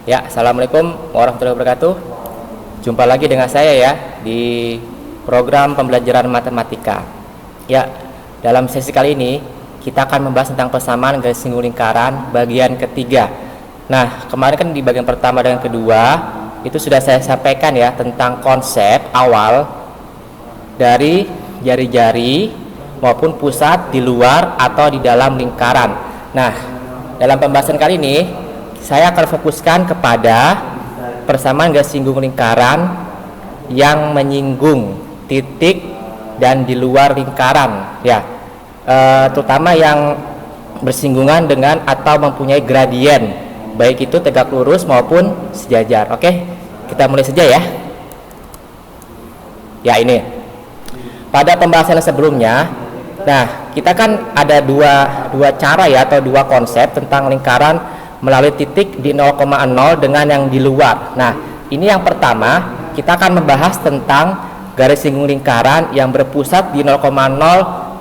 Ya, assalamualaikum warahmatullahi wabarakatuh. Jumpa lagi dengan saya ya di program pembelajaran matematika. Ya, dalam sesi kali ini kita akan membahas tentang persamaan garis singgung lingkaran bagian ketiga. Nah, kemarin kan di bagian pertama dan kedua itu sudah saya sampaikan ya tentang konsep awal dari jari-jari maupun pusat di luar atau di dalam lingkaran. Nah, dalam pembahasan kali ini saya akan fokuskan kepada persamaan garis singgung lingkaran yang menyinggung titik dan di luar lingkaran ya, terutama yang bersinggungan dengan atau mempunyai gradien, baik itu tegak lurus maupun sejajar. Oke, kita mulai saja ya. Ya, ini pada pembahasan sebelumnya, nah kita kan ada dua cara ya atau dua konsep tentang lingkaran melalui titik di 0,0 dengan yang di luar. Nah, ini yang pertama kita akan membahas tentang garis singgung lingkaran yang berpusat di 0,0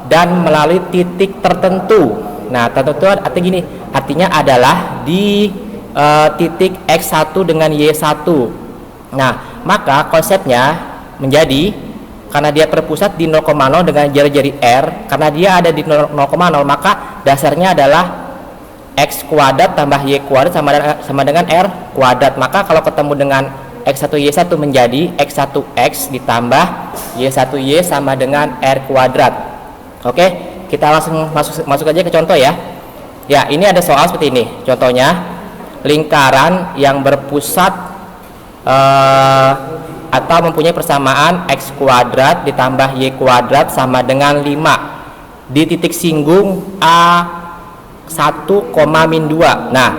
dan melalui titik tertentu. Nah, tertentu artinya gini, artinya adalah di titik X1 dengan Y1. Nah, maka konsepnya menjadi karena dia berpusat di 0,0 dengan jari-jari R, karena dia ada di 0,0 maka dasarnya adalah X kuadrat tambah Y kuadrat sama dengan R kuadrat. Maka kalau ketemu dengan X1 Y1 menjadi X1X ditambah Y1Y sama dengan R kuadrat. Oke, kita langsung masuk aja ke contoh ya. Ya, ini ada soal seperti ini. Contohnya, lingkaran yang berpusat atau mempunyai persamaan X kuadrat ditambah Y kuadrat sama dengan 5 di titik singgung A 1,-2. Nah,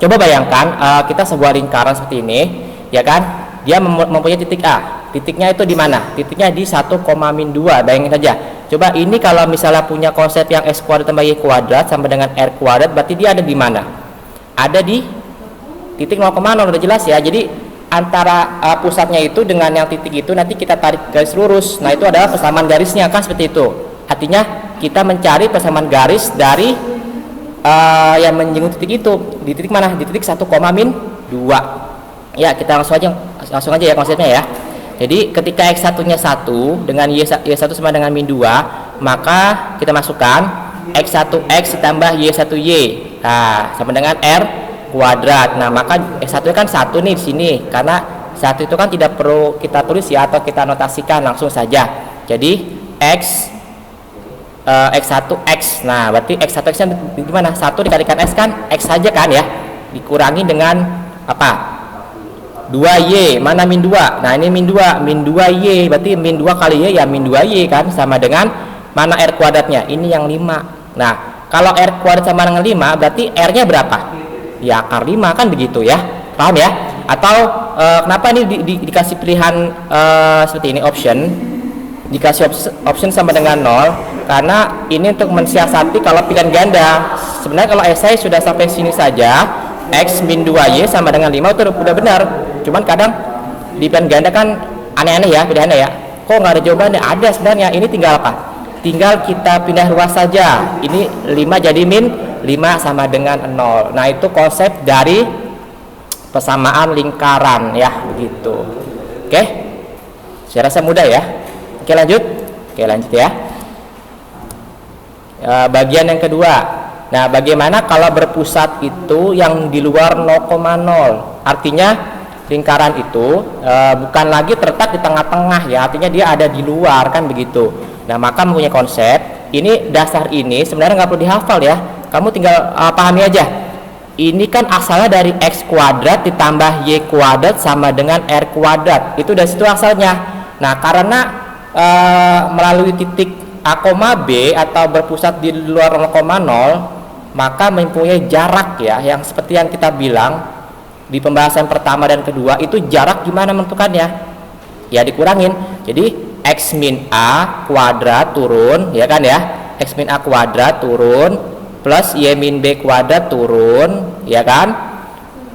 coba bayangkan kita sebuah lingkaran seperti ini, ya kan? Dia mempunyai titik A. Titiknya itu di mana? Titiknya di 1,-2. Bayangin saja. Coba ini kalau misalnya punya konsep yang X kuadrat tambah Y kuadrat sama dengan R kuadrat, berarti dia ada di mana? Ada di titik 0,0, udah jelas ya. Jadi antara pusatnya itu dengan yang titik itu nanti kita tarik garis lurus. Nah, itu adalah persamaan garisnya kan seperti itu. Artinya kita mencari persamaan garis dari yang menyinggung titik itu di titik mana? Di titik 1,-2. Ya, kita langsung aja ya konsepnya ya. Jadi ketika X1 nya 1 dengan Y1 sama dengan min 2, maka kita masukkan X1X ditambah Y1Y. Nah, sama dengan R kuadrat. Nah, maka X1 kan 1 nih di sini, karena 1 itu kan tidak perlu kita tulis ya atau kita notasikan, langsung saja. Jadi X1X. Nah, berarti X1X nya gimana? 1 dikalikan X kan X saja kan ya, dikurangi dengan apa? 2Y. Mana min 2? Nah, ini min 2Y, berarti min 2 kali Y ya min 2Y kan, sama dengan mana R kuadratnya? Ini yang 5. Nah, kalau R kuadrat sama dengan 5, berarti R nya berapa? Ya akar 5 kan begitu ya, paham ya? Atau kenapa ini dikasih pilihan seperti ini, option, dikasih option sama dengan 0, karena ini untuk mensiasati kalau pilihan ganda. Sebenarnya kalau esai sudah sampai sini saja, X min 2Y sama dengan 5 itu udah benar. Cuman kadang di pilihan ganda kan aneh-aneh ya pilihannya ya, kok nggak ada jawabannya? Ada sebenarnya, ini tinggal apa? Tinggal kita pindah ruas saja. Ini 5 jadi min 5 sama dengan 0. Nah, itu konsep dari persamaan lingkaran ya, begitu. Oke, saya rasa mudah ya. Oke, lanjut ya. Bagian yang kedua. Nah, bagaimana kalau berpusat itu yang di luar 0,0? Artinya lingkaran itu bukan lagi terletak di tengah-tengah ya, artinya dia ada di luar kan begitu. Nah, maka mempunyai konsep ini, dasar ini sebenarnya nggak perlu dihafal ya, kamu tinggal pahami aja. Ini kan asalnya dari X kuadrat ditambah Y kuadrat sama dengan R kuadrat, itu dari situ asalnya. Nah, karena melalui titik A, B atau berpusat di luar 0,0, maka mempunyai jarak ya, yang seperti yang kita bilang di pembahasan pertama dan kedua, itu jarak gimana menentukannya? Ya dikurangin. Jadi X min A kuadrat turun ya kan ya, X min A kuadrat turun plus Y min B kuadrat turun ya kan,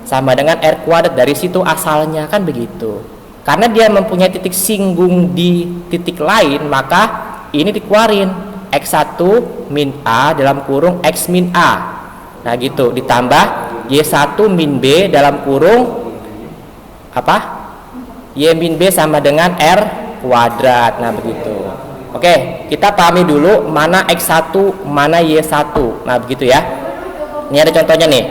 sama dengan R kuadrat. Dari situ asalnya kan begitu. Karena dia mempunyai titik singgung di titik lain, maka ini dikeluarin X1 min A dalam kurung X min A. Nah gitu, ditambah Y1 min B dalam kurung apa? Y min B sama dengan R kuadrat. Nah begitu. Oke, kita pahami dulu mana X1, mana Y1. Nah begitu ya. Ini ada contohnya nih.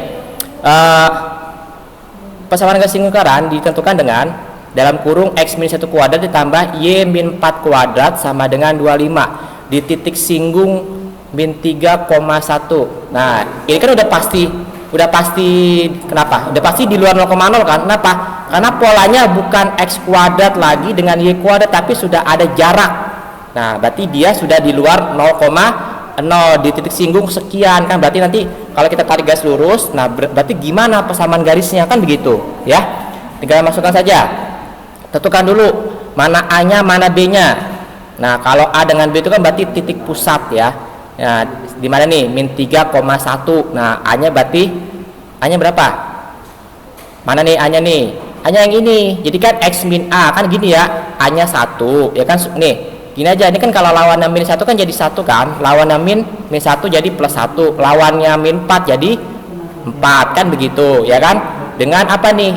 Persamaan garis lingkaran ditentukan dengan dalam kurung X min 1 kuadrat ditambah Y min 4 kuadrat sama dengan 25 di titik singgung min 3,1. Nah ini kan udah pasti kenapa? Udah pasti di luar 0,0 kan? Kenapa? Karena polanya bukan X kuadrat lagi dengan Y kuadrat, tapi sudah ada jarak. Nah berarti dia sudah di luar 0,0 di titik singgung sekian kan, berarti nanti kalau kita tarik garis lurus, nah berarti gimana persamaan garisnya kan begitu ya. Tinggal masukkan saja, tentukan dulu mana A nya mana B nya. Nah kalau A dengan B itu kan berarti titik pusat ya. Nah di mana nih min 3,1. nah A nya berarti A nya berapa, mana nih A nya nih, A nya yang ini, jadi kan X min A kan gini ya, A nya 1 ya kan, nih gini aja, ini kan kalau lawannya min 1 kan jadi 1 kan, lawannya min 1 jadi plus 1, lawannya min 4 jadi 4 kan begitu ya kan. Dengan apa nih,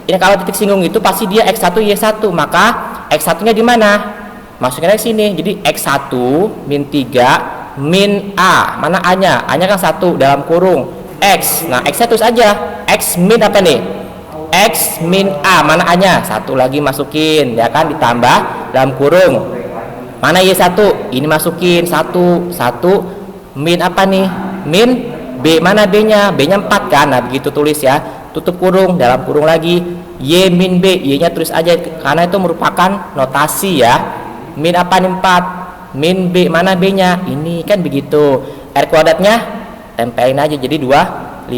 ini kalau titik singgung itu pasti dia X1 Y1, maka X1 nya di mana, masukin ke sini, jadi X1 min 3 min A, mana A nya, A nya kan 1 dalam kurung X, nah X nya terus aja, X min apa nih, X min A, mana A nya, 1 lagi masukin ya kan, ditambah dalam kurung mana Y1, ini masukin 1 min apa nih, min B, mana B nya, B nya 4 kan, nah begitu tulis ya, tutup kurung, dalam kurung lagi Y min B, Y nya tulis aja karena itu merupakan notasi ya, min apa nih 4, min B, mana B nya, ini kan begitu. R kuadratnya tempelin aja jadi 25.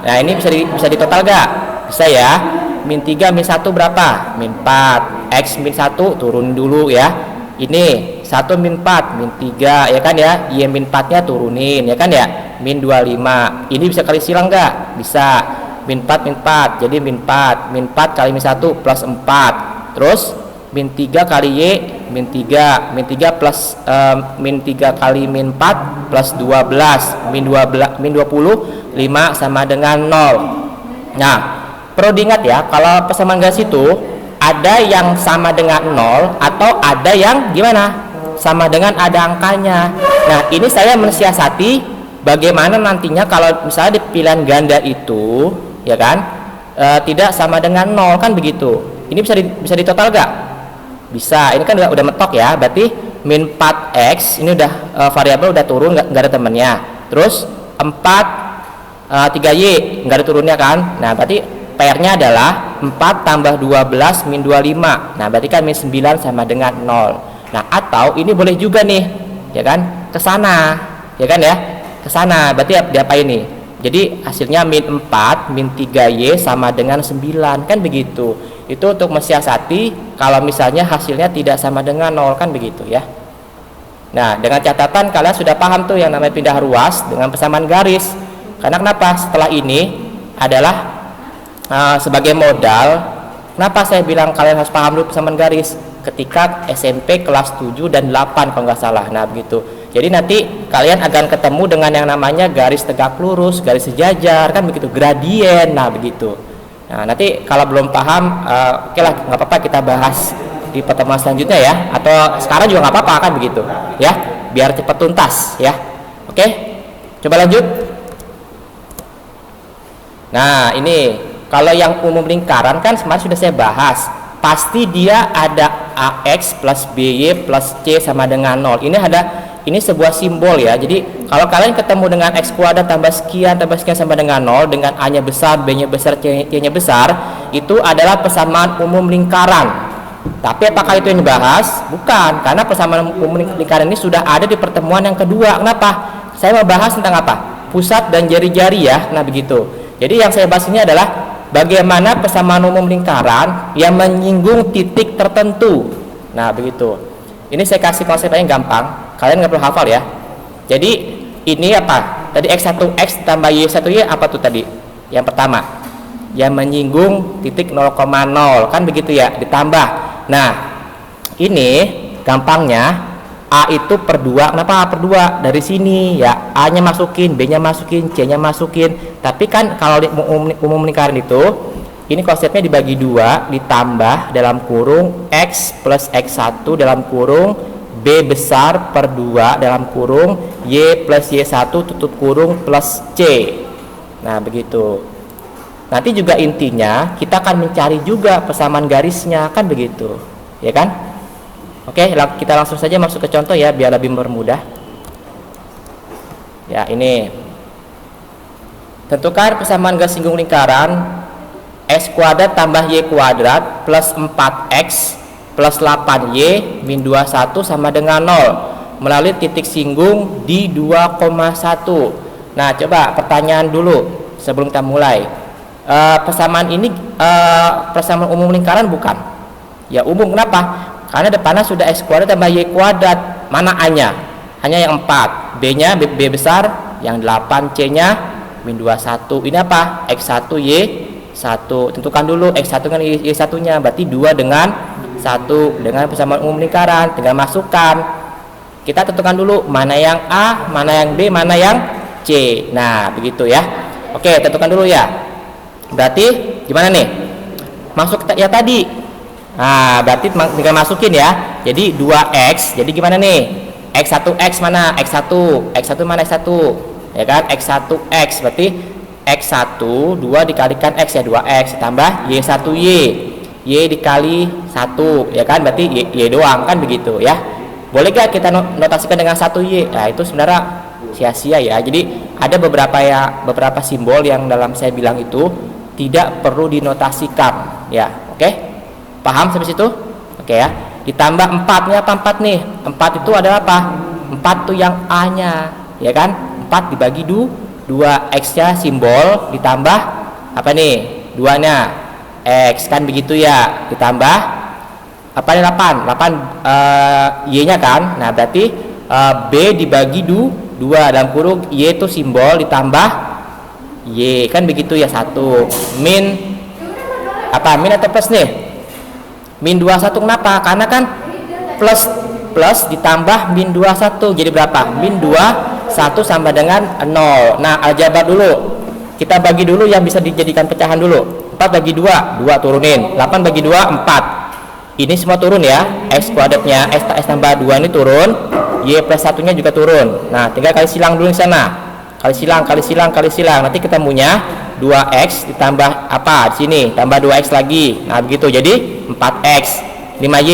Nah ini bisa ditotal gak? Bisa ya. Min 3 min 1 berapa? Min 4. X min 1 turun dulu ya. Ini 1 min 4 min 3 ya kan ya. Y min 4 nya turunin ya kan ya, min 25. Ini bisa kali silang gak? Bisa. Min 4 min 4 jadi min 4, min 4 kali min 1 plus 4, terus min 3 kali Y min 3, min 3 plus min 3 kali min 4 plus 12, min 20 5 sama dengan 0. Nah perlu diingat ya, kalau persamaan garis itu ada yang sama dengan 0 atau ada yang gimana, sama dengan ada angkanya. Nah ini saya mensiasati bagaimana nantinya kalau misalnya di pilihan ganda itu ya kan tidak sama dengan 0 kan begitu. Ini bisa ditotal gak? Bisa. Ini kan udah mentok ya, berarti min 4x ini udah variabel udah turun, nggak ada temennya. Terus 4 3y nggak ada turunnya kan. Nah berarti PR nya adalah 4 tambah 12 min 25. Nah berarti kan min 9 sama dengan 0. Nah atau ini boleh juga nih ya kan, ke sana ya kan ya, ke sana, berarti diapain nih, jadi hasilnya min 4 min 3y sama dengan 9 kan begitu. Itu untuk mensiasati kalau misalnya hasilnya tidak sama dengan 0 kan begitu ya. Nah dengan catatan kalian sudah paham tuh yang namanya pindah ruas dengan persamaan garis. Karena kenapa setelah ini adalah sebagai modal, kenapa saya bilang kalian harus paham dulu persamaan garis ketika SMP kelas 7 dan 8 kalau nggak salah. Nah begitu, jadi nanti kalian akan ketemu dengan yang namanya garis tegak lurus, garis sejajar kan begitu, gradien. Nah begitu. Nah nanti kalau belum paham oke lah, nggak apa-apa kita bahas di pertemuan selanjutnya ya, atau sekarang juga nggak apa-apa kan begitu ya, biar cepat tuntas ya. Oke, coba lanjut. Nah ini kalau yang umum lingkaran kan kemarin sudah saya bahas, pasti dia ada AX plus BY plus C sama dengan 0. Ini sebuah simbol ya. Jadi kalau kalian ketemu dengan X kuadrat tambah sekian sama dengan 0, dengan A nya besar, B nya besar, C nya besar, itu adalah persamaan umum lingkaran. Tapi apakah itu yang dibahas? Bukan, karena persamaan umum lingkaran ini sudah ada di pertemuan yang kedua. Kenapa? Saya mau bahas tentang apa? Pusat dan jari-jari ya. Nah begitu. Jadi yang saya bahas ini adalah bagaimana persamaan umum lingkaran yang menyinggung titik tertentu. Nah begitu. Ini saya kasih konsepnya yang gampang, kalian nggak perlu hafal ya. Jadi ini apa? Tadi X1X tambah Y1Y apa tuh tadi? Yang pertama, yang menyinggung titik 0,0 kan begitu ya, ditambah. Nah ini gampangnya A itu per 2. Kenapa A per 2? Dari sini ya, A-nya masukin, B-nya masukin, C-nya masukin. Tapi kan kalau di umum lingkaran itu, ini konsepnya dibagi 2 ditambah dalam kurung X plus X1 dalam kurung B besar per 2 dalam kurung Y plus Y1 tutup kurung plus C. Nah, begitu. Nanti juga intinya kita akan mencari juga persamaan garisnya, kan begitu. Ya kan? Oke, kita langsung saja masuk ke contoh ya, biar lebih mempermudah. Ya, ini. Tentukan persamaan garis singgung lingkaran X kuadrat tambah Y kuadrat plus 4X plus 8Y min 21 sama dengan 0 melalui titik singgung di 2,1. Nah, coba pertanyaan dulu sebelum kita mulai. Persamaan ini persamaan umum lingkaran bukan? Ya, umum. Kenapa? Karena depannya sudah X kuadrat tambah Y kuadrat. Mana A-nya? Hanya yang 4. B-nya B besar yang 8, C-nya min 21. Ini apa? X1 Y1. Tentukan dulu X1 dengan Y1 nya, berarti 2 dengan 1 dengan persamaan umum lingkaran. Tinggal masukkan. Kita tentukan dulu mana yang A, mana yang B, mana yang C. Nah, begitu ya. Oke, tentukan dulu ya. Berarti gimana nih? Masuk ya tadi. Nah, berarti tinggal masukin ya. Jadi 2X. Jadi gimana nih? X1X mana? X1. X1 mana X1? Ya kan? X1X. Berarti X1 2 dikalikan X ya, 2X tambah Y1Y. Y dikali 1, ya kan? Berarti Y doang, kan begitu ya. Boleh gak kita notasikan dengan 1Y? Nah, itu sebenarnya sia-sia ya. Jadi ada beberapa simbol yang dalam saya bilang itu tidak perlu dinotasikan ya. Oke? Paham sampai situ? Oke ya. Ditambah 4-nya apa 4 nih? 4 itu adalah apa? 4 tuh yang A-nya, ya kan? 4 dibagi 2, X-nya simbol ditambah apa nih? 2-nya X, kan begitu ya. Ditambah apa nih 8 Y-nya kan? Nah, berarti B dibagi 2 dalam kurung Y itu simbol ditambah Y, kan begitu ya. 1 min apa? Min atau plus nih? Min 21. Kenapa? Karena kan plus ditambah min 21 jadi berapa? Min 21 sama dengan 0. Nah, aljabar dulu. Kita bagi dulu yang bisa dijadikan pecahan dulu. 4 bagi 2, 2 turunin. 8 bagi 2, 4. Ini semua turun ya. X kuadratnya X tambah 2 ini turun. Y plus 1-nya juga turun. Nah, tinggal kali silang dulu di sana. Kali silang. Nanti ketemunya 2X ditambah apa? Di sini tambah 2X lagi. Nah, begitu. Jadi 4X 5Y.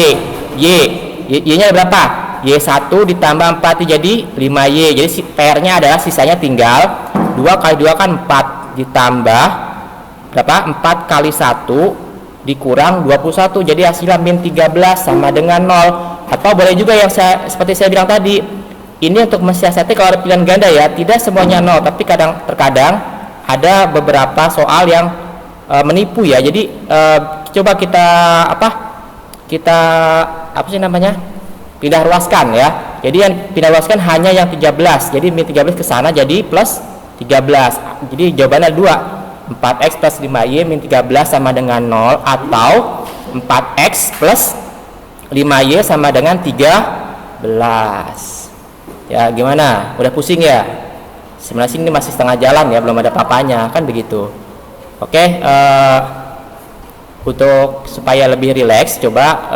Y-nya berapa? Y1 ditambah 4 jadi 5Y. Jadi PR-nya adalah sisanya tinggal 2 kali 2 kan 4 ditambah berapa? 4 kali 1 dikurang 21. Jadi hasilnya min 13 sama dengan 0. Atau boleh juga yang seperti saya bilang tadi. Ini untuk mensiasati kalau ada pilihan ganda ya, tidak semuanya 0, tapi terkadang ada beberapa soal yang menipu ya. Jadi coba kita pindah ruaskan ya. Jadi yang pindah ruaskan hanya yang 13. Jadi min 13 ke sana jadi plus 13. Jadi jawabannya 2. 4X plus 5Y min 13 sama dengan 0 atau 4X plus 5Y sama dengan 13. Ya, gimana? Udah pusing ya? Sebenarnya ini masih setengah jalan ya, belum ada papanya, kan begitu. Oke, untuk supaya lebih rileks, coba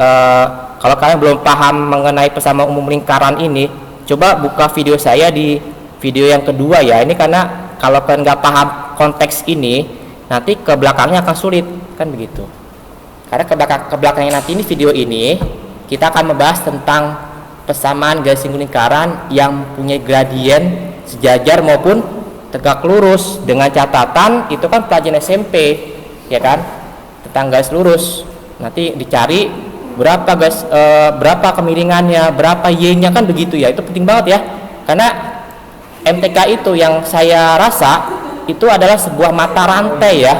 kalau kalian belum paham mengenai persamaan umum lingkaran ini, coba buka video saya di video yang kedua ya. Ini karena kalau kalian nggak paham konteks ini, nanti ke belakangnya akan sulit, kan begitu. Karena ke belakangnya nanti ini video ini kita akan membahas tentang persamaan garis singgung lingkaran yang punya gradien sejajar maupun tegak lurus, dengan catatan itu kan pelajaran SMP ya kan, tentang garis lurus. Nanti dicari berapa kemiringannya, berapa Y-nya, kan begitu ya. Itu penting banget ya, karena MTK itu yang saya rasa itu adalah sebuah mata rantai ya.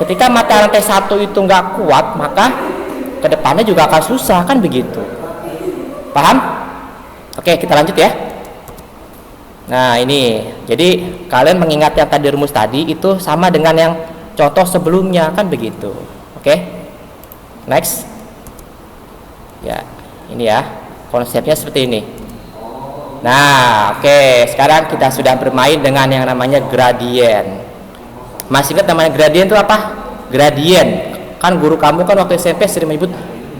Ketika mata rantai satu itu nggak kuat, maka kedepannya juga akan susah, kan begitu. Paham? Oke, kita lanjut ya. Nah, ini jadi kalian mengingat yang tadi rumus tadi itu sama dengan yang contoh sebelumnya, kan begitu. Oke, next ya. Ini ya, konsepnya seperti ini. Nah, oke, sekarang kita sudah bermain dengan yang namanya gradien. Masih ingat namanya gradien itu apa? Gradien. Kan guru kamu kan waktu SMP sering menyebut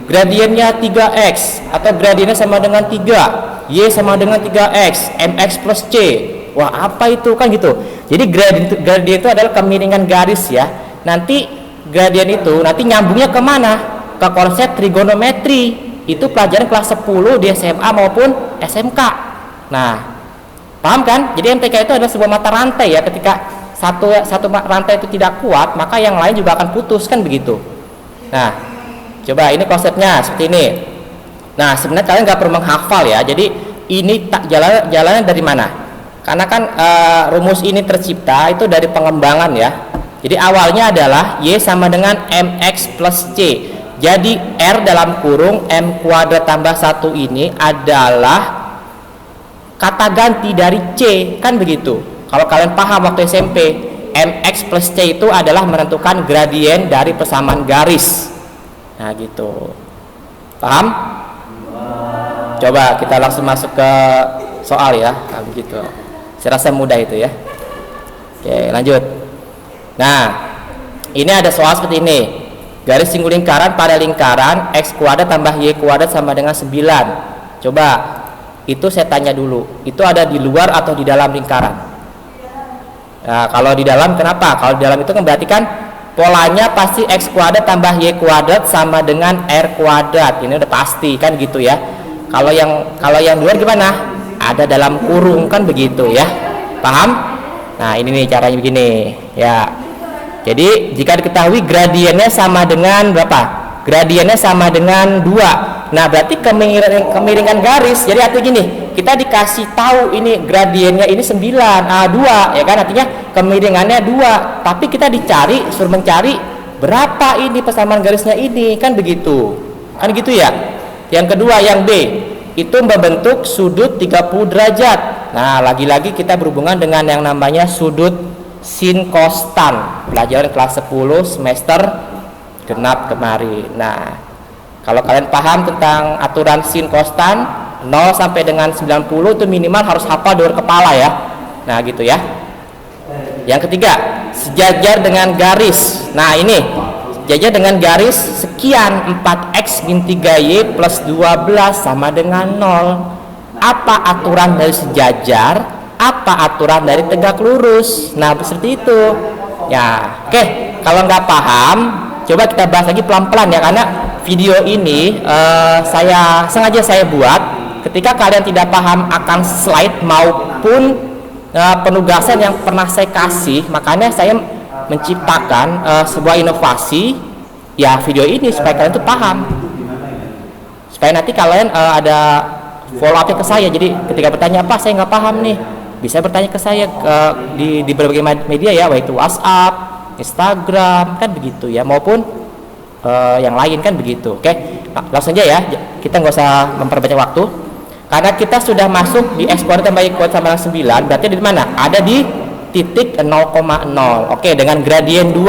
gradiennya 3x atau gradiennya sama dengan 3, y sama dengan 3x, mx plus c. Wah, apa itu kan gitu. Jadi gradien itu adalah kemiringan garis ya. Nanti gradien itu nanti nyambungnya kemana? Ke konsep trigonometri. Itu pelajaran kelas 10 di SMA maupun SMK. Nah, paham kan? Jadi MTK itu adalah sebuah mata rantai ya. Ketika satu rantai itu tidak kuat, maka yang lain juga akan putus kan begitu. Nah, coba ini konsepnya seperti ini. Nah, sebenarnya kalian nggak perlu menghafal ya. Jadi ini tak jalannya dari mana? Karena kan rumus ini tercipta itu dari pengembangan ya. Jadi awalnya adalah y sama dengan mx plus c. Jadi r dalam kurung m kuadrat tambah 1 ini adalah kata ganti dari c, kan begitu. Kalau kalian paham waktu SMP, mx plus c itu adalah menentukan gradien dari persamaan garis. Nah gitu, paham? Coba kita langsung masuk ke soal ya. Nah, begitu, saya rasa mudah itu ya. Oke, lanjut. Nah, ini ada soal seperti ini. Garis singgung lingkaran pada lingkaran x kuadrat tambah y kuadrat sama dengan 9. Coba, itu saya tanya dulu, itu ada di luar atau di dalam lingkaran? Nah, kalau di dalam kenapa? Kalau di dalam itu kan berarti kan polanya pasti x kuadrat tambah y kuadrat sama dengan r kuadrat. Ini udah pasti kan gitu ya. Kalau yang luar gimana? Ada dalam kurung kan begitu ya. Paham? Nah, ini nih caranya begini ya. Jadi jika diketahui gradiennya sama dengan berapa? Gradiennya sama dengan 2. Nah, berarti kemiringan garis. Jadi artinya gini, kita dikasih tahu ini gradiennya ini 9, 2 ya kan, artinya kemiringannya 2. Tapi kita suruh mencari berapa ini persamaan garisnya ini, kan begitu. Kan gitu ya. Yang kedua, yang B, itu membentuk sudut 30 derajat. Nah, lagi-lagi kita berhubungan dengan yang namanya sudut sin cos tan, pelajaran kelas 10 semester genap kemarin. Nah, kalau kalian paham tentang aturan sin cos tan 0 sampai dengan 90 itu minimal harus hafal di luar kepala ya. Nah, gitu ya. Yang ketiga, sejajar dengan garis. Nah, ini sejajar dengan garis sekian 4x min 3y plus 12 sama dengan 0. Apa aturan dari sejajar? Apa aturan dari tegak lurus? Nah, seperti itu ya. Oke, kalau nggak paham, coba kita bahas lagi pelan-pelan ya, karena video ini saya sengaja buat ketika kalian tidak paham akan slide maupun penugasan yang pernah saya kasih. Makanya saya menciptakan sebuah inovasi ya, video ini supaya kalian tuh paham, supaya nanti kalian ada follow up ke saya. Jadi ketika bertanya apa saya nggak paham nih, bisa bertanya ke saya di berbagai media ya, baik itu WhatsApp, Instagram, kan begitu ya, maupun yang lain kan begitu. Oke, langsung aja ya, kita nggak usah memperbanyak waktu karena kita sudah masuk di x kuadrat tambah y kuadrat sama dengan 9. Berarti di mana? Ada di titik 0,0. Oke, dengan gradien 2.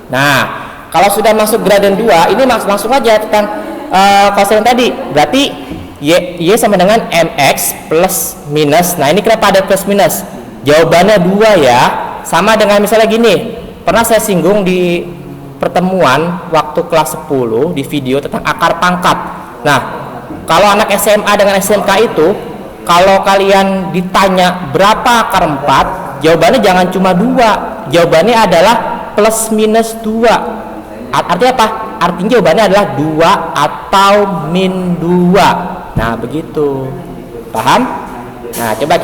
Nah, kalau sudah masuk gradien 2, ini langsung aja tentang konsep tadi. Berarti y sama dengan mx plus minus. Nah, ini kenapa ada plus minus? Jawabannya 2 ya. Sama dengan misalnya gini, pernah saya singgung di pertemuan waktu kelas 10 di video tentang akar pangkat. Nah, kalau anak SMA dengan SMK itu, kalau kalian ditanya berapa akar 4, jawabannya jangan cuma 2. Jawabannya adalah plus minus 2. Artinya apa? Artinya jawabannya adalah 2 atau min 2. Nah, begitu. Paham? Nah, coba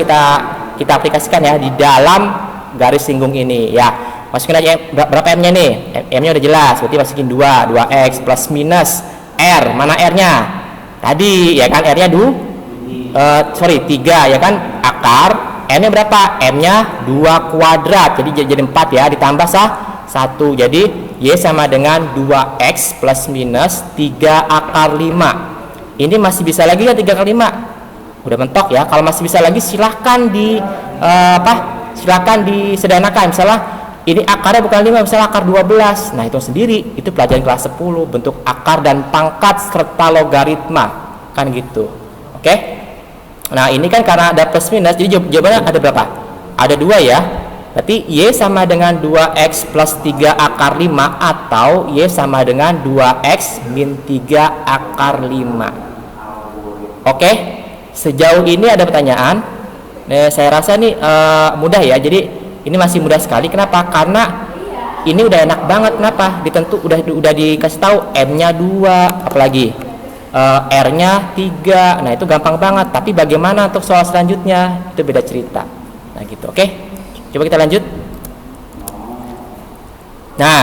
kita aplikasikan ya di dalam garis singgung ini ya. Masukin aja berapa m-nya nih? M-nya udah jelas, berarti masukin 2x plus minus r. Mana r-nya? Tadi ya kan, r-nya 3 ya kan, akar. M-nya berapa? M-nya 2 kuadrat. Jadi 4 ya, ditambah 1. Jadi y sama dengan 2x plus minus 3 akar 5. Ini masih bisa lagi ya 3 kali 5? Udah mentok ya. Kalau masih bisa lagi silahkan silahkan disederhanakan. Misalnya ini akarnya bukan 5, misalnya akar 12. Nah, itu sendiri, itu pelajaran kelas 10, bentuk akar dan pangkat serta logaritma. Kan gitu. Oke? Nah ini kan karena ada plus minus, jadi jawabannya ada berapa? Ada 2 ya. Berarti Y sama dengan 2X plus 3 akar 5 atau Y sama dengan 2X min 3 akar 5. Oke, sejauh ini ada pertanyaan? Saya rasa nih mudah ya, jadi ini masih mudah sekali. Kenapa? Karena ini udah enak banget. Kenapa? Ditentu udah dikasih tahu M-nya 2, apalagi R-nya 3. Nah itu gampang banget. Tapi bagaimana untuk soal selanjutnya? Itu beda cerita. Nah gitu, oke. Coba kita lanjut. Nah,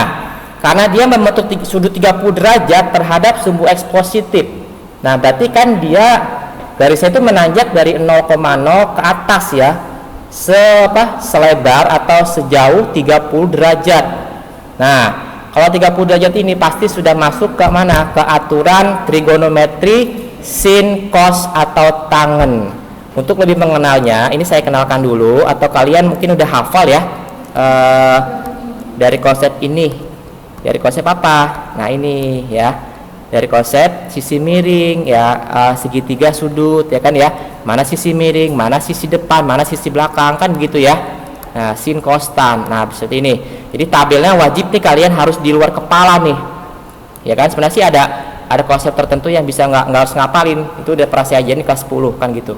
karena dia membentuk sudut 30 derajat terhadap sumbu X positif. Nah, berarti kan dia garisnya itu menanjak dari 0,0 ke atas ya. Selebar atau sejauh 30 derajat. Nah, kalau 30 derajat ini pasti sudah masuk ke mana? Ke aturan trigonometri sin, cos atau tangen. Untuk lebih mengenalnya, ini saya kenalkan dulu, atau kalian mungkin udah hafal ya dari konsep ini. Dari konsep apa? Nah ini ya, dari konsep sisi miring ya, segitiga sudut ya kan ya. Mana sisi miring, mana sisi depan, mana sisi belakang, kan begitu ya. Nah sin, cos, tan. Nah seperti ini. Jadi tabelnya wajib nih kalian harus di luar kepala nih. Ya kan, sebenarnya sih ada konsep tertentu yang bisa nggak harus ngapalin. Itu udah pernah saya ajarin di kelas 10 kan gitu.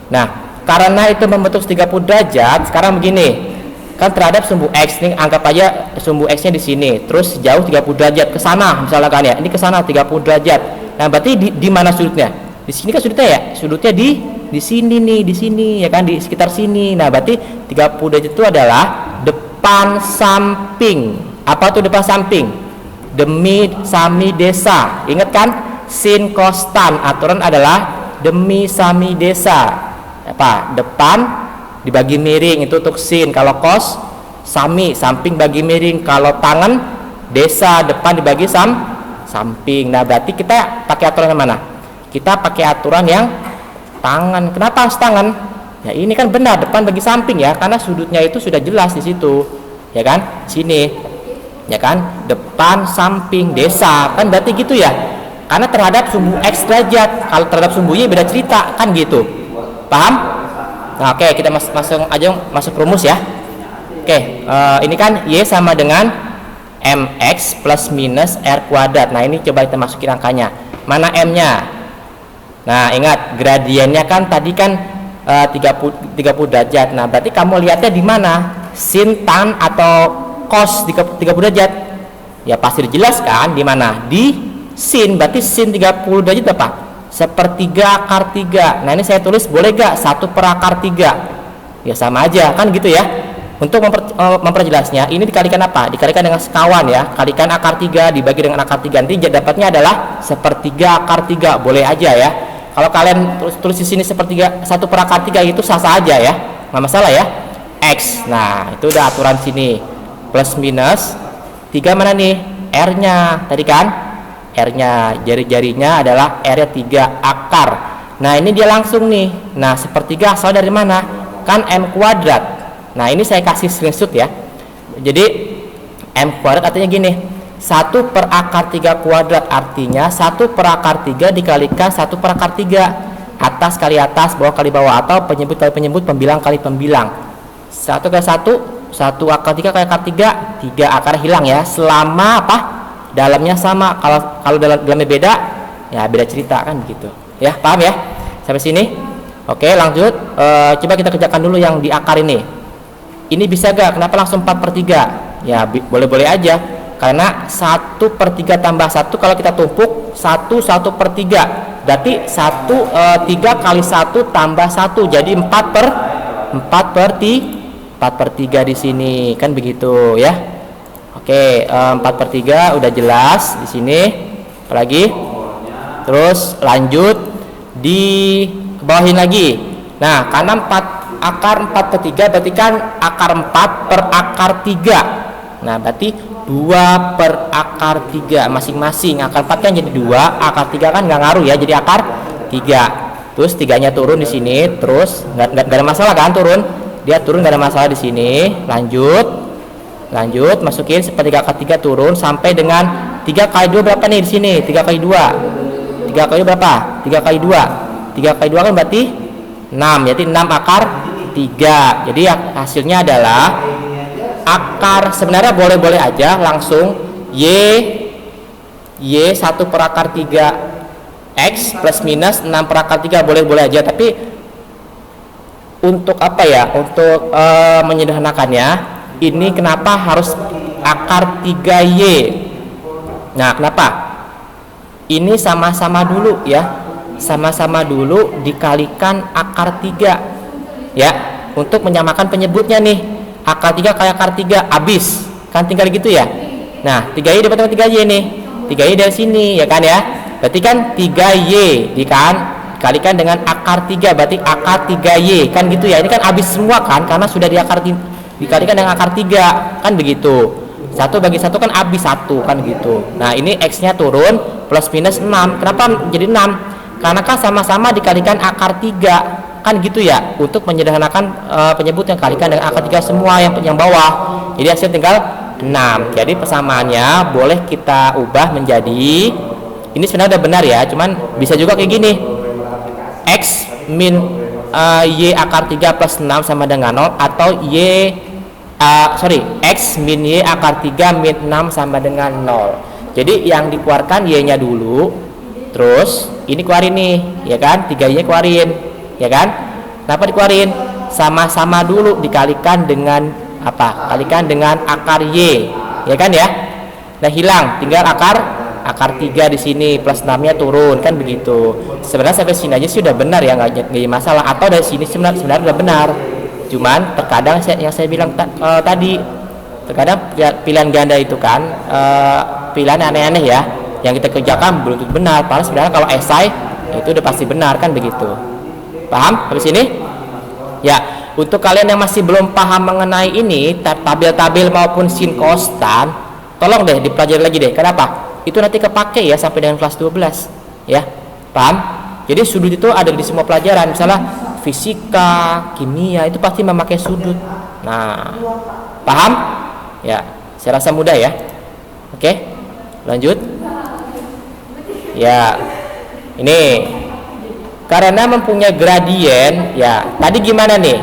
Nah, karena itu membentuk 30 derajat, sekarang begini, kan terhadap sumbu X nih, anggap aja sumbu X-nya di sini, terus jauh 30 derajat ke sana, misalnya kan ya, ini ke sana 30 derajat. Nah, berarti di mana sudutnya? Di sini kan sudutnya ya, sudutnya di sini nih, di sini ya kan, di sekitar sini. Nah, berarti 30 derajat itu adalah depan samping. Apa tuh depan samping? Demi sami desa. Ingat kan? Sin, cos, tan. Aturan adalah demi sami desa. Apa? Depan dibagi miring itu untuk sin, kalau cos sami, samping bagi miring, kalau tangan desa, depan dibagi samping. Nah berarti kita pakai aturan yang mana? Kita pakai aturan yang tangan. Kenapa harus tangan? Ya ini kan benar depan bagi samping ya, karena sudutnya itu sudah jelas di situ ya kan, sini ya kan, depan samping desa, kan berarti gitu ya, karena terhadap sumbu X derajat. Kalau terhadap sumbu Y beda cerita kan gitu. Paham? Nah, oke, kita masuk rumus ya. Oke, ini kan Y sama dengan MX plus minus R kuadrat. Nah, ini coba kita masukin angkanya. Mana M-nya? Nah, ingat gradiennya kan tadi kan 30 derajat. Nah, berarti kamu lihatnya di mana? Sin, tan atau cos 30 derajat? Ya pasti dijelaskan di mana? Di sin. Berarti sin 30 derajat apa? Sepertiga akar 3. Nah ini saya tulis boleh gak 1/3? Ya sama aja kan gitu ya. Untuk memperjelasnya, ini dikalikan apa? Dikalikan dengan sekawan ya. Kalikan akar 3 dibagi dengan akar 3. Nanti dapatnya adalah 1/3 akar 3. Boleh aja ya. Kalau kalian tulis di sini 1/3 akar 3 itu sah-sah aja ya. Nggak masalah ya. X. Nah itu udah aturan sini. Plus minus 3 mana nih? R-nya tadi kan? R-nya, jari-jarinya adalah R-nya 3 akar. Nah ini dia langsung nih. Nah 1/3 asal dari mana? Kan M kuadrat. Nah ini saya kasih screenshot ya. Jadi M kuadrat artinya gini, 1/3 kuadrat artinya 1/3 dikalikan 1/3. Atas kali atas, bawah kali bawah, atau penyebut kali penyebut, pembilang kali pembilang. 1 kali 1 akar 3 kali akar 3 akar hilang ya. Selama apa? Dalamnya sama. Kalau dalamnya beda ya beda cerita kan gitu ya. Paham ya sampai sini? Oke lanjut. Coba kita kerjakan dulu yang di akar ini. Ini bisa gak? Kenapa langsung 4/3? Ya boleh-boleh aja, karena 1/3 tambah 1 kalau kita tumpuk 1/3 berarti 3 kali 1 tambah 1 jadi 4/3 di sini kan begitu ya. Oke, 4/3 udah jelas di sini. Apalagi? Terus lanjut di bawahin lagi. Nah, karena akar 4/3 berarti kan akar 4 per akar 3. Nah, berarti 2 per akar 3 masing-masing. Akar 4 kan jadi 2, akar 3 kan nggak ngaruh ya, jadi akar 3. Terus 3-nya turun di sini, terus nggak ada masalah kan turun. Dia turun nggak ada masalah di sini. Lanjut masukin 1/3 akar 3 turun sampai dengan 3 kali 2 berapa nih di sini? 3 kali 2. 3 kali berapa? 3 kali 2. 3 kali 2 kan berarti 6, yaitu 6 akar 3. Jadi hasilnya adalah akar, sebenarnya boleh-boleh aja langsung Y 1 per akar 3 X plus minus 6 per akar 3, boleh-boleh aja. Tapi untuk apa ya, untuk menyederhanakannya, ini kenapa harus akar 3Y? Nah, kenapa? Ini sama-sama dulu ya, sama-sama dulu dikalikan akar 3 ya, untuk menyamakan penyebutnya nih. Akar 3 kali akar 3 habis kan, tinggal gitu ya. Nah, 3Y dapat 3Y nih, 3Y dari sini ya kan ya, berarti kan 3Y dikalikan dengan akar 3, berarti akar 3Y kan gitu ya. Ini kan habis semua kan, karena sudah dikalikan dengan akar 3 kan begitu. 1 bagi 1 kan habis 1 kan gitu. Nah, ini X nya turun plus minus 6. Kenapa jadi 6? Karena kan sama-sama dikalikan akar 3 kan gitu ya, untuk menyederhanakan penyebut yang kalikan dengan akar 3 semua yang bawah. Jadi hasil tinggal 6. Jadi persamaannya boleh kita ubah menjadi, ini sebenarnya udah benar ya, cuman bisa juga kayak gini, X min Y akar 3 plus 6 sama dengan 0, atau X min Y akar 3 min 6 sama dengan 0. Jadi yang dikeluarkan Y nya dulu, terus ini keluarin nih ya kan, 3Y keluarin ya kan. Kenapa dikeluarin? Sama-sama dulu dikalikan dengan apa? Kalikan dengan akar Y ya kan ya. Nah, hilang, tinggal akar 3 di sini, plus 6 nya turun kan begitu. Sebenarnya sampai sini aja sih udah benar ya, nggak masalah. Atau dari sini sebenarnya udah benar, cuman terkadang yang saya bilang tadi, terkadang pilihan ganda itu kan pilihan aneh-aneh ya, yang kita kerjakan belum tentu benar, padahal sebenarnya kalau esai itu udah pasti benar kan begitu. Paham habis ini ya? Untuk kalian yang masih belum paham mengenai ini tabel-tabel maupun sin konstan, tolong deh dipelajari lagi deh. Kenapa? Itu nanti kepake ya sampai dengan kelas 12 ya. Paham? Jadi sudut itu ada di semua pelajaran, misalnya fisika, kimia, itu pasti memakai sudut. Nah, paham? Ya, saya rasa mudah ya. Oke, lanjut. Ya, ini karena mempunyai gradien ya. Tadi gimana nih?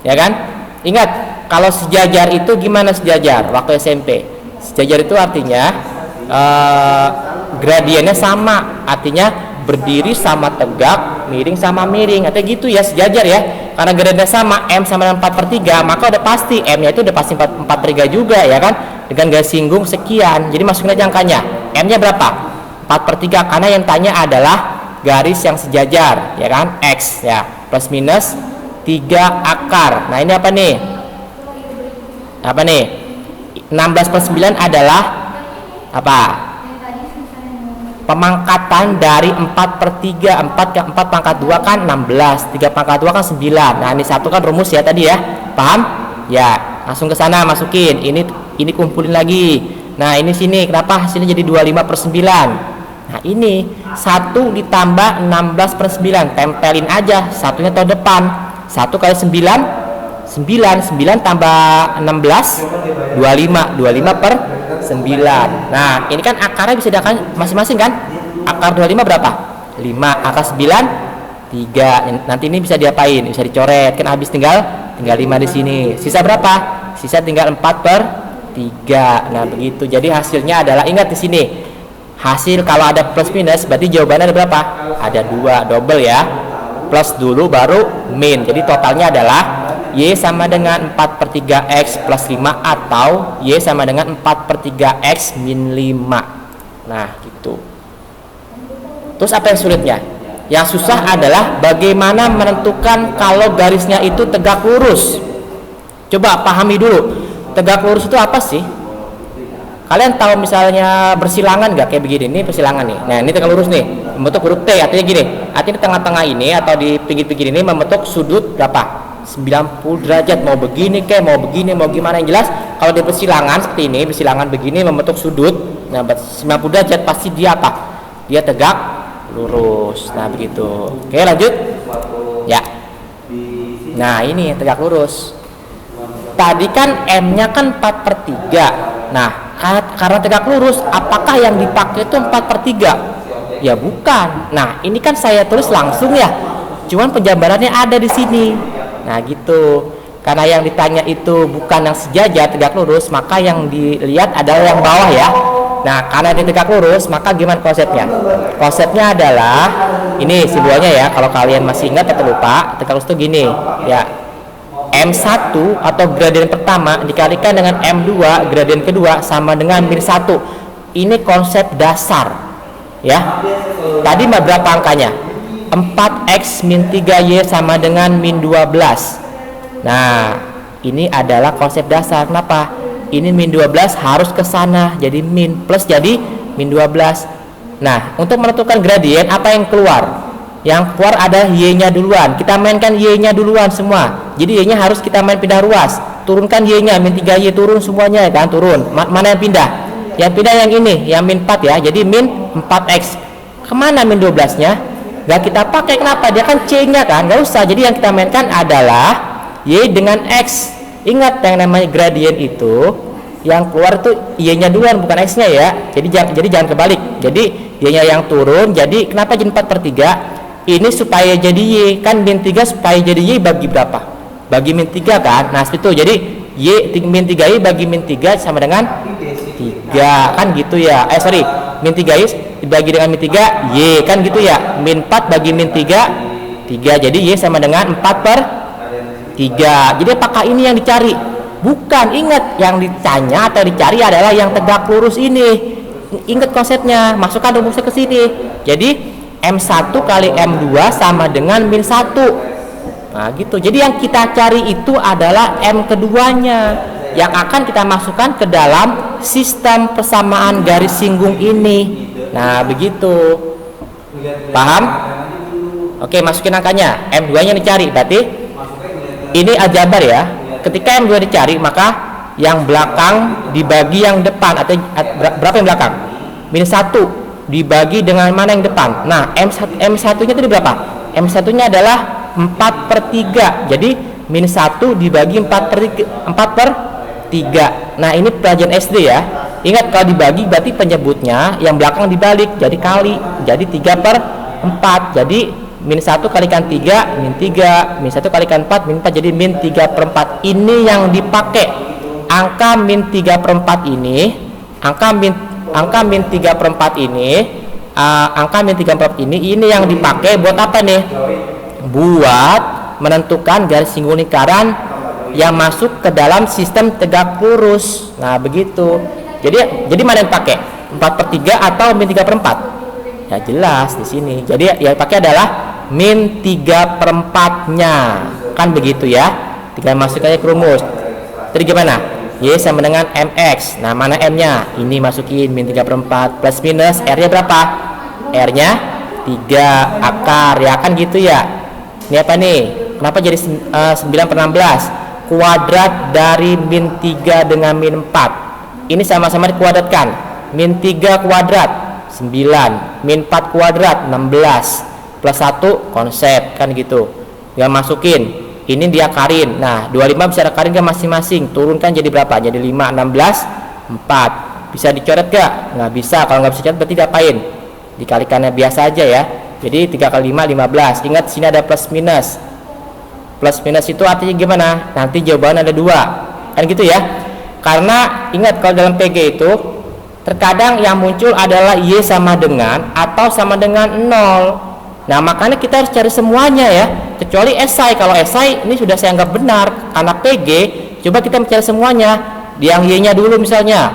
Ya kan? Ingat, kalau sejajar itu gimana sejajar waktu SMP? Sejajar itu artinya gradiennya sama, artinya berdiri sama tegak, miring sama miring, atau gitu ya, sejajar ya. Karena gradiennya sama, M sama dengan 4/3, maka udah pasti M nya itu udah pasti 4/3 juga ya kan, dengan garis singgung sekian. Jadi masukin aja angkanya. M nya berapa? 4/3, karena yang tanya adalah garis yang sejajar ya kan, X ya, plus minus 3 akar. Nah, ini apa nih? 16 per 9 adalah apa? Pemangkatan dari 4/3. 4 pangkat 2 kan 16, 3 pangkat 2 kan 9. Nah, ini satu kan rumus ya tadi ya. Paham? Ya, langsung ke sana masukin. Ini kumpulin lagi. Nah, ini sini kenapa hasilnya jadi 25 per 9? Nah, ini 1 ditambah 16 per 9, tempelin aja satunya tahun depan. 1 kali 9 tambah 16 25 per 9. Nah, ini kan akarnya bisa diakan masing-masing kan. Akar 25 berapa? 5. Akar 9 3. Nanti ini bisa diapain? Bisa dicoret kan, habis tinggal 5 di sini. Sisa berapa? Sisa tinggal 4 per 3. Nah, begitu. Jadi hasilnya adalah, ingat di sini, hasil kalau ada plus minus berarti jawabannya ada berapa? Ada 2, double ya. Plus dulu baru min. Jadi totalnya adalah Y sama dengan 4/3 X plus 5, atau Y sama dengan 4/3 X min 5. Nah, gitu. Terus apa yang sulitnya? Yang susah adalah bagaimana menentukan kalau garisnya itu tegak lurus. Coba pahami dulu, tegak lurus itu apa sih? Kalian tahu misalnya bersilangan nggak? Kayak begini, ini persilangan nih. Nah, ini tegak lurus nih, membentuk huruf T. Artinya gini, artinya di tengah-tengah ini atau di pinggir-pinggir ini membentuk sudut berapa? 90 derajat. Mau begini kayak mau begini, mau gimana, yang jelas kalau di persilangan seperti ini, persilangan begini membentuk sudut. Nah, 90 derajat pasti dia apa? Dia tegak lurus. Nah, begitu. Oke, lanjut. Ya. Nah, ini tegak lurus. Tadi kan M-nya kan 4/3. Nah, karena tegak lurus, apakah yang dipakai itu 4/3? Ya bukan. Nah, ini kan saya tulis langsung ya. cuman penjabarannya ada di sini. Nah gitu, karena yang ditanya itu bukan yang sejajar tegak lurus, maka yang dilihat adalah yang bawah ya. Nah karena ini tegak lurus, maka gimana konsepnya? Konsepnya adalah ini simbolnya ya, kalau kalian masih ingat atau lupa, tegak lurus itu gini ya, M1 atau gradien pertama dikalikan dengan M2 gradien kedua sama dengan min 1. Ini konsep dasar ya. Tadi berapa angkanya? 4x min 3y sama dengan min 12. Nah ini adalah konsep dasar. Kenapa? Ini min 12 harus ke sana, jadi min plus jadi min 12. Nah untuk menentukan gradien apa yang keluar? Yang keluar ada y-nya duluan. Kita mainkan y-nya duluan semua. Jadi y-nya harus kita main pindah ruas. Turunkan y-nya, min 3y turun semuanya kan, turun. Mana yang pindah? Yang pindah yang ini, yang min 4 ya. Jadi min 4x. Kemana min 12-nya? Gak kita pakai, kenapa? Dia kan c-nya kan, gak usah. Jadi yang kita mainkan adalah y dengan x. Ingat yang namanya gradien itu, yang keluar tuh y-nya duluan bukan x-nya ya. Jadi jangan kebalik. Jadi y-nya yang turun. Jadi kenapa jadi 4/3? Ini supaya jadi y, kan min 3 supaya jadi y bagi berapa? Bagi min 3 kan? Nah seperti itu, jadi y min 3y bagi min 3 sama dengan 3 kan gitu ya. Min 3y dibagi dengan min 3 y kan gitu ya. Min 4 bagi min 3 3, jadi y sama dengan 4/3. Jadi apakah ini yang dicari? Bukan, ingat yang ditanya atau dicari adalah yang tegak lurus ini. Ingat konsepnya, masukkan rumusnya ke sini. Jadi M1 kali M2 sama dengan min 1. Nah gitu. Jadi yang kita cari itu adalah M keduanya yang akan kita masukkan ke dalam sistem persamaan garis singgung ini. Nah begitu. Paham? Oke, masukin angkanya. M2 nya dicari. Berarti ini aljabar ya. Ketika M2 dicari, maka yang belakang dibagi yang depan. Atau berapa yang belakang? Min 1 dibagi dengan mana yang depan. Nah M1 nya tadi berapa? M1 nya adalah 4/3. Jadi min 1 dibagi 4/3. Nah ini pelajaran SD ya. Ingat kalau dibagi berarti penyebutnya yang belakang dibalik, jadi kali, jadi 3/4. Jadi min 1 kalikan 3 min 3, min 1 kalikan 4 min 4, jadi min 3/4. Ini yang dipakai. Angka min 3/4 ini, angka min 3/4 ini yang dipakai buat apa nih? Buat menentukan garis singgung lingkaran yang masuk ke dalam sistem tegak lurus. Nah begitu. Jadi mana yang pakai? 4/3 atau min 3/4? Ya jelas di sini. Jadi yang pakai adalah min 3/4-nya. Kan begitu ya. Tinggal masukkannya ke rumus. Jadi gimana? Y sama dengan mx. Nah mana m-nya? Ini masukin min 3/4 plus minus r-nya berapa? R-nya 3 akar ya kan gitu ya. Ini apa nih? Kenapa jadi 9/16? Kuadrat dari min 3 dengan min 4. Ini sama-sama dikuadratkan. Min 3 kuadrat 9, min 4 kuadrat 16 plus 1 konsep kan gitu. Yang masukin ini diakarin. Nah 25 bisa diakarin kan masing-masing, turunkan jadi berapa? Jadi 5, 16, 4. Bisa dicoret gak? Nggak bisa. Kalau nggak bisa coret berarti diapain? Dikalikannya biasa aja ya. Jadi 3 kali 5 15. Ingat sini ada plus minus. Plus minus itu artinya gimana? Nanti jawaban ada 2 kan gitu ya. Karena ingat kalau dalam PG itu terkadang yang muncul adalah Y sama dengan atau sama dengan 0. Nah makanya kita harus cari semuanya ya, kecuali esai. Kalau esai ini sudah saya anggap benar karena PG. Coba kita mencari semuanya. Yang Y-nya dulu misalnya,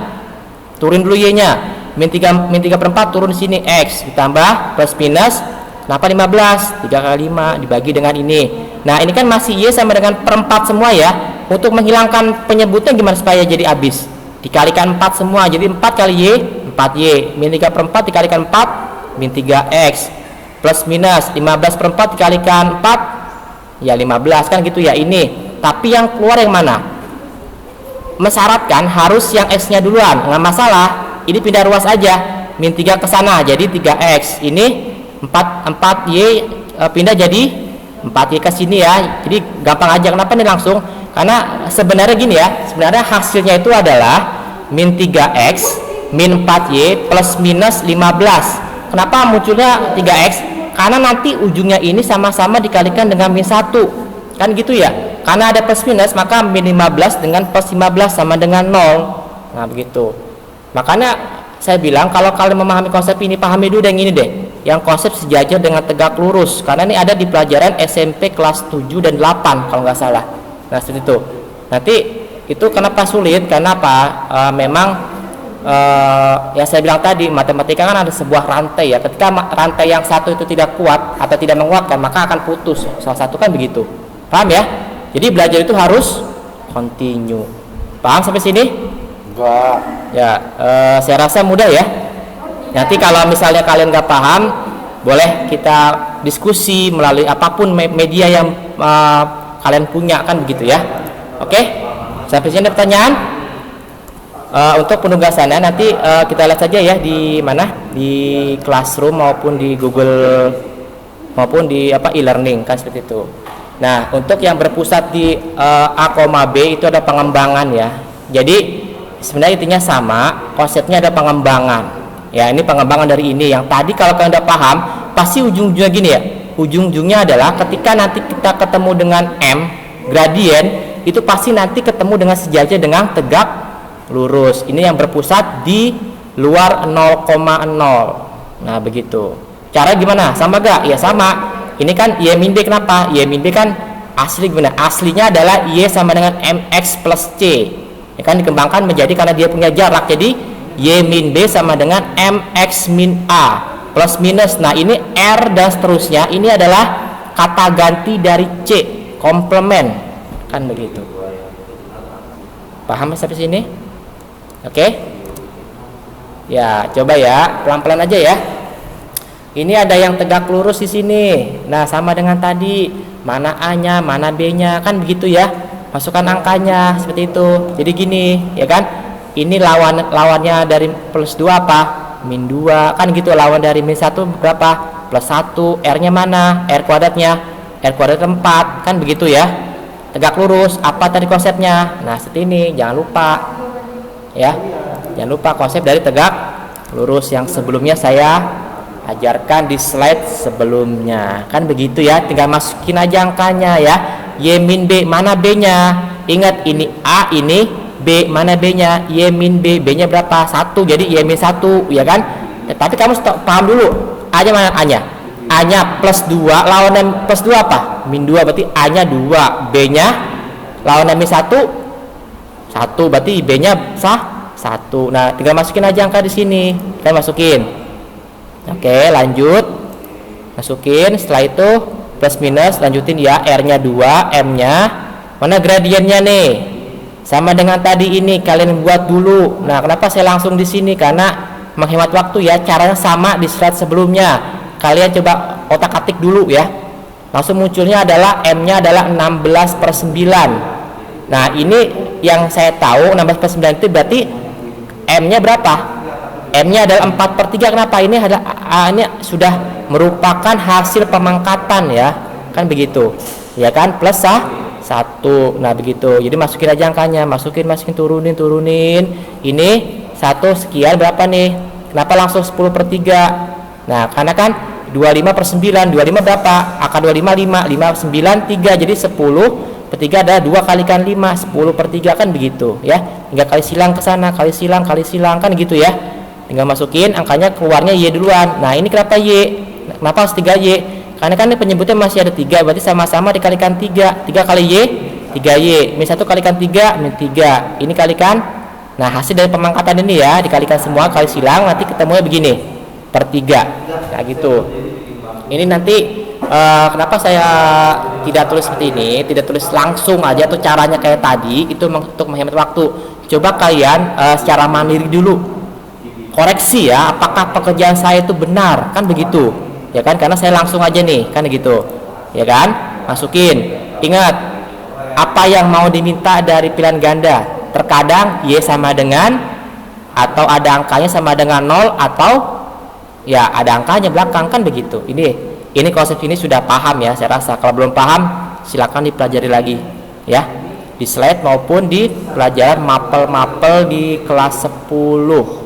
turun dulu Y-nya. Min 3/4 turun di sini X ditambah plus minus. Kenapa 15? 3 kali 5 dibagi dengan ini. Nah ini kan masih Y sama dengan per4 semua ya. Untuk menghilangkan penyebutnya gimana supaya jadi habis? Dikalikan 4 semua. Jadi 4 kali Y 4Y. Min 3/4 dikalikan 4 min 3X plus minus 15/4 dikalikan 4 ya 15 kan gitu ya ini. Tapi yang keluar yang mana? Mensyaratkan harus yang X nya duluan, nggak masalah. Ini pindah ruas aja, min 3 ke sana jadi 3X. Ini 4Y pindah jadi 4Y ke sini ya. Jadi gampang aja. Kenapa nih langsung? Karena sebenarnya gini ya, sebenarnya hasilnya itu adalah min 3X min 4Y plus minus 15. Kenapa munculnya 3X? karena nanti ujungnya ini sama-sama dikalikan dengan min 1, kan gitu ya. Karena ada plus minus, maka min 15 dengan plus 15 sama dengan 0. Nah begitu. Makanya saya bilang kalau kalian memahami konsep ini, pahami dulu yang ini deh, yang konsep sejajar dengan tegak lurus, karena ini ada di pelajaran SMP kelas 7 dan 8 kalau nggak salah. Nah seperti itu. Nanti itu kenapa sulit, karena apa? Memang ya saya bilang tadi, matematika kan ada sebuah rantai ya. Ketika rantai yang satu itu tidak kuat atau tidak menguatkan, maka akan putus salah satu, kan begitu. Paham ya? Jadi belajar itu harus continue. Paham sampai sini? Enggak. Ya, saya rasa mudah ya. Nanti kalau misalnya kalian nggak paham, boleh kita diskusi melalui apapun media yang kalian punya, kan begitu ya. Oke? Sampai sini ada pertanyaan? Untuk penugasannya nanti kita lihat saja ya di mana, di Classroom maupun di Google maupun di e-learning, kan seperti itu. Nah untuk yang berpusat di A, B itu ada pengembangan ya. Jadi sebenarnya intinya sama, konsepnya ada pengembangan ya. Ini pengembangan dari ini yang tadi kalau kalian udah paham, pasti ujung-ujungnya gini ya. Ujung-ujungnya adalah ketika nanti kita ketemu dengan M gradien, itu pasti nanti ketemu dengan sejajar dengan tegak lurus. Ini yang berpusat di luar 0,0. Nah begitu. Cara gimana? Sama gak? Ya sama. Ini kan Y min B, kenapa? Y min B kan asli gimana? Aslinya adalah Y sama dengan MX plus C. Ya kan dikembangkan menjadi, karena dia punya jarak, jadi Y min B sama dengan MX min A plus minus. Nah ini R dan seterusnya, ini adalah kata ganti dari C, komplement, kan begitu. Paham sampai sini? Oke? Ya, coba ya, pelan-pelan aja ya. Ini ada yang tegak lurus di sini. Nah, sama dengan tadi, mana A-nya, mana B-nya, kan begitu ya. Masukkan angkanya seperti itu. Jadi gini, ya kan? Ini lawannya dari plus 2 apa? Min 2. Kan gitu, lawan dari min 1 berapa? Plus 1. R-nya mana? R kuadratnya? R kuadrat 4. Kan begitu ya. Tegak lurus. Apa tadi konsepnya? Nah, seperti ini. Jangan lupa. Ya. Jangan lupa konsep dari tegak lurus yang sebelumnya saya ajarkan di slide sebelumnya, kan begitu ya. Tinggal masukin aja angkanya ya. Y min B, mana B-nya? Ingat ini A, ini B, mana B-nya? Y min B, B-nya berapa? 1, jadi Y min 1 ya kan. Tapi kamu paham dulu A-nya mana? A-nya A-nya plus 2, lawannya plus 2 apa? Min 2, berarti A-nya 2, B-nya lawannya min 1 1, berarti B-nya sah 1. Nah tinggal masukin aja angka di sini, kita masukin. Oke, lanjut. Masukin, setelah itu plus minus, lanjutin ya. R-nya 2, M-nya mana gradiennya nih? Sama dengan tadi ini, kalian buat dulu. Nah, kenapa saya langsung di sini? Karena menghemat waktu ya. Caranya sama di slide sebelumnya. Kalian coba otak-atik dulu ya. Langsung munculnya adalah M-nya adalah 16/9. Nah, ini yang saya tahu 16/9 itu berarti M-nya berapa? M-nya adalah 4/3. Kenapa? Ini ini sudah merupakan hasil pemangkatan ya, kan begitu ya kan, plus 1. Nah begitu, jadi masukin aja angkanya, masukin turunin. Ini 1 sekian berapa nih? Kenapa langsung 10/3? Nah karena kan 25/9, 25 berapa? Akar 25 5, 5 9 3, jadi 10/3 adalah 2 kalikan 5, 10/3, kan begitu ya. Tinggal kali silang ke sana, kali silang kan gitu ya. Tinggal masukin angkanya, keluarnya Y duluan. Nah ini kenapa Y? Kenapa harus 3Y? Karena kan ini penyebutnya masih ada 3, berarti sama-sama dikalikan 3. 3 kali Y, 3Y. Min 1 kalikan 3, min 3. Ini kalikan. Nah hasil dari pemangkatan ini ya, dikalikan semua, kali silang, nanti ketemunya begini, per 3. Nah gitu. Ini nanti kenapa saya tidak tulis seperti ini, tidak tulis langsung aja atau caranya kayak tadi, itu untuk menghemat waktu. Coba kalian secara mandiri dulu koreksi ya, apakah pekerjaan saya itu benar, kan begitu ya kan, karena saya langsung aja nih, kan gitu ya kan. Masukin, ingat apa yang mau diminta dari pilihan ganda. Terkadang Y sama dengan, atau ada angkanya sama dengan 0, atau ya ada angkanya belakang, kan begitu. Ini konsep ini sudah paham ya saya rasa. Kalau belum paham silakan dipelajari lagi ya, di slide maupun di pelajaran mapel di kelas 10.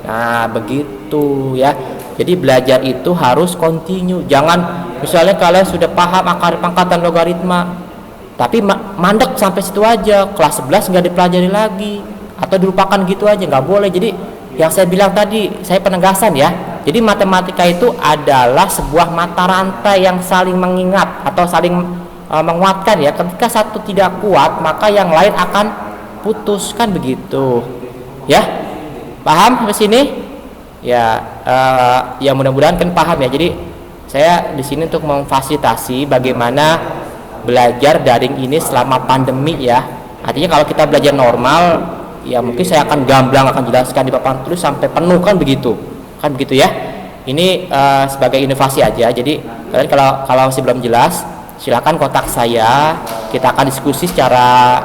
Nah begitu ya. Jadi belajar itu harus continue. Jangan misalnya kalian sudah paham akar pangkatan logaritma, tapi mandek sampai situ aja, kelas 11 nggak dipelajari lagi, atau dilupakan gitu aja, nggak boleh. Jadi yang saya bilang tadi, saya penegasan ya. Jadi matematika itu adalah sebuah mata rantai yang saling mengingat atau saling menguatkan ya. Ketika satu tidak kuat, maka yang lain akan putus, kan begitu. Ya, paham sampai sini? Ya, ya mudah-mudahan kan paham ya. Jadi saya di sini untuk memfasilitasi bagaimana belajar daring ini selama pandemi ya. Artinya kalau kita belajar normal, ya mungkin saya akan gamblang akan jelaskan di papan tulis sampai penuh, kan begitu ya. Ini sebagai inovasi aja. Jadi kalian kalau masih belum jelas, silakan kontak saya, kita akan diskusi secara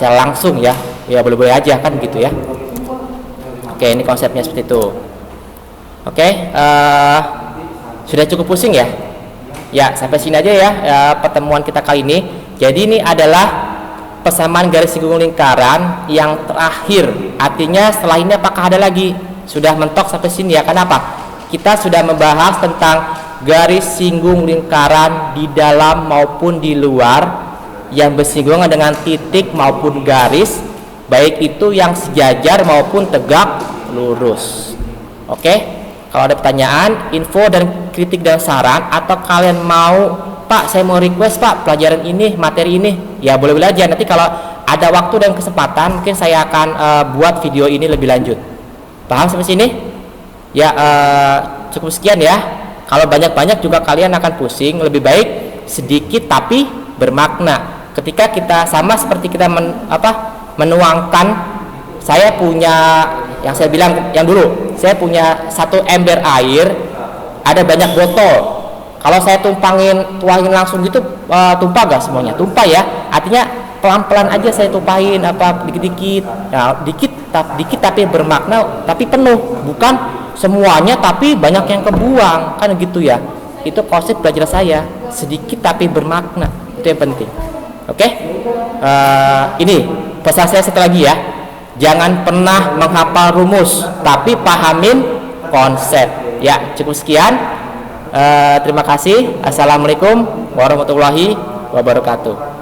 langsung ya. Ya boleh-boleh aja, kan gitu ya. Oke, ini konsepnya seperti itu. Oke, sudah cukup pusing ya? Ya, sampai sini aja ya, pertemuan kita kali ini. Jadi ini adalah persamaan garis singgung lingkaran yang terakhir. Artinya setelah ini apakah ada lagi? Sudah mentok sampai sini ya. Kenapa? Kita sudah membahas tentang garis singgung lingkaran di dalam maupun di luar yang bersinggungan dengan titik maupun garis, baik itu yang sejajar maupun tegak lurus. Oke? Kalau ada pertanyaan, info dan kritik dan saran, atau kalian mau, Pak saya mau request Pak pelajaran ini, materi ini, ya boleh-boleh aja. Nanti kalau ada waktu dan kesempatan mungkin saya akan buat video ini lebih lanjut. Paham sampai sini? Ya, cukup sekian ya. Kalau banyak-banyak juga kalian akan pusing. Lebih baik sedikit tapi bermakna. Ketika kita sama seperti kita menuangkan, saya punya, yang saya bilang yang dulu, saya punya satu ember air, ada banyak botol. Kalau saya tuangin langsung gitu, tumpah gak semuanya? Tumpah ya. Artinya pelan-pelan aja saya tumpahin, dikit-dikit. Nah, dikit tapi bermakna, tapi penuh. Bukan semuanya tapi banyak yang kebuang, kan gitu ya. Itu konsep belajar saya, sedikit tapi bermakna. Itu yang penting. Oke? Ini pesan saya satu lagi ya. Jangan pernah menghafal rumus, tapi pahamin konsep. Ya, cukup sekian. Terima kasih. Assalamualaikum warahmatullahi wabarakatuh.